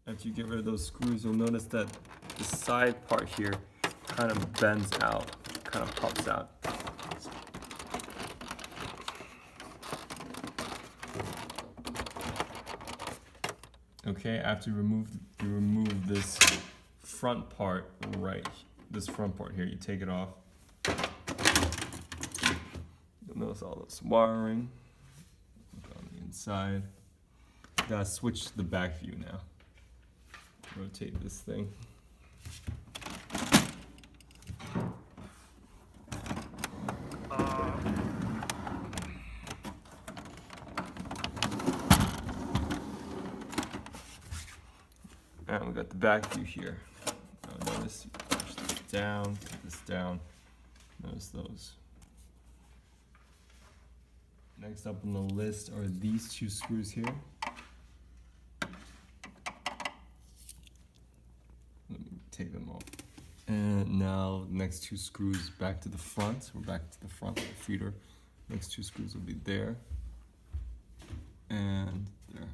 after you get rid of those screws, you'll notice that the side part here kind of bends out, kind of pops out. Okay, after you remove this front part this front part here, you take it off. You'll notice all this wiring on the inside. You gotta switch to the back view now. Rotate this thing. And we got the back view here. Now notice you push this down, put this down. Notice those. Next up on the list are these two screws here. Let me take them off. And now next two screws back to the front. We're back to the front of the feeder. Next two screws will be there and there.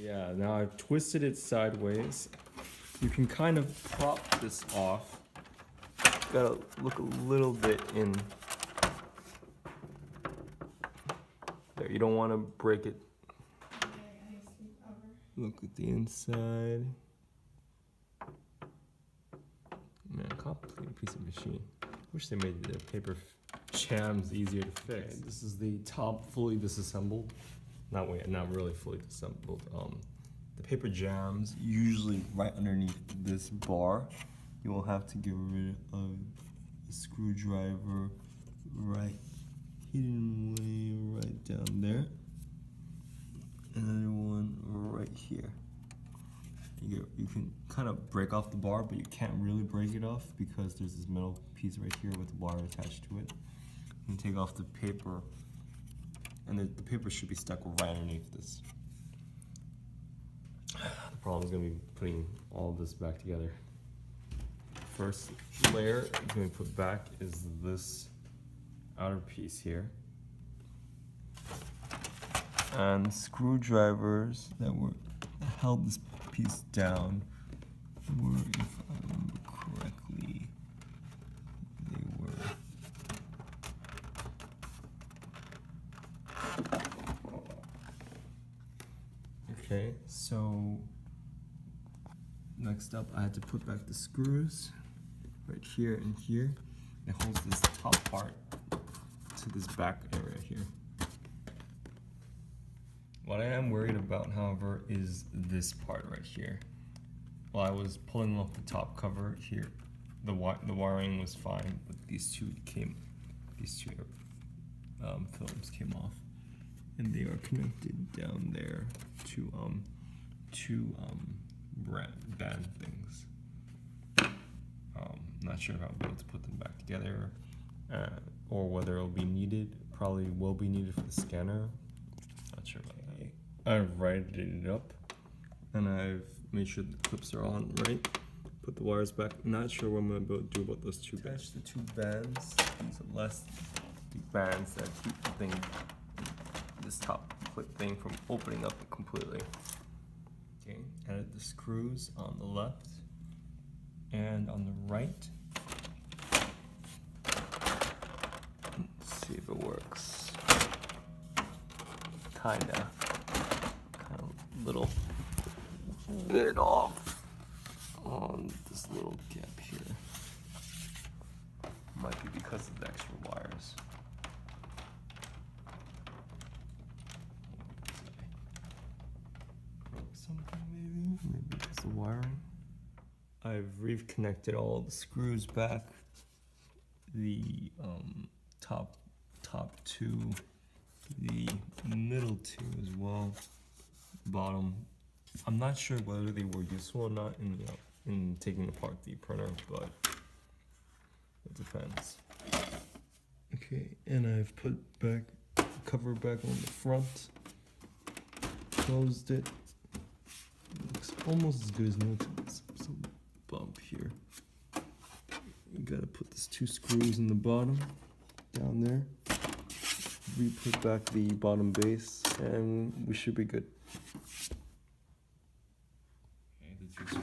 Yeah, now I've twisted it sideways. You can kind of prop this off. Gotta look a little bit in there. You don't want to break it. Look at the inside. Man, complicated piece of machine. Wish they made the paper jams easier to fix. Okay, this is the top fully disassembled. Not really fully disassembled. The paper jams usually right underneath this bar. You will have to get rid of the screwdriver right hidden way right down there. Another one right here. You can kind of break off the bar, but you can't really break it off because there's this metal piece right here with the wire attached to it. You can take off the paper, and the paper should be stuck right underneath this. The problem is going to be putting all this back together. First layer I'm going to put back is this outer piece here. And screwdrivers that held this piece down were, if I remember correctly, they were okay. So next up, I had to put back the screws right here and here. It holds this top part to this back area here. What I am worried about, however, is this part right here. While I was pulling off the top cover here, the wiring was fine, but these two films came off, and they are connected down there to band things. Not sure if I'll be able to put them back together, or whether it'll be needed. Probably will be needed for the scanner. Not sure about that. I've righted it up, and I've made sure the clips are on right. Put the wires back. Not sure what I'm going to do about those two bands. The two bands. These are less the bands that keep the thing, this top clip thing, from opening up completely. Okay, added the screws on the left and on the right. Let's see if it works. Kinda little bit off on this little gap here. Might be because of the extra wires. Broke something maybe because of wiring. I've reconnected all the screws back. The top two, the middle two as well. Bottom. I'm not sure whether they were useful or not in taking apart the printer, but it depends. Okay, and I've put back cover back on the front, closed it. Looks almost as good as new. Some bump here. You gotta put these two screws in the bottom, down there. We put back the bottom base, and we should be good.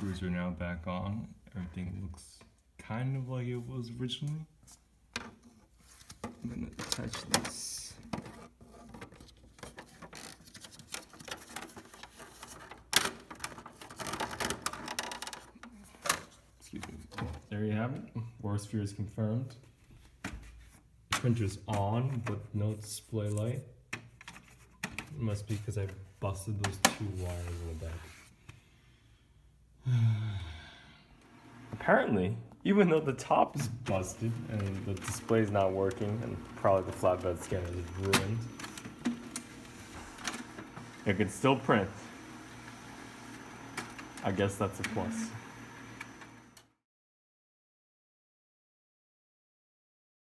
screws are now back on. Everything looks kind of like it was originally. I'm gonna attach this. Excuse me. There you have it. Worst fear is confirmed. The printer's on, but no display light. It must be because I busted those two wires in the back. Apparently, even though the top is busted and the display is not working and probably the flatbed scanner is ruined, it can still print. I guess that's a plus.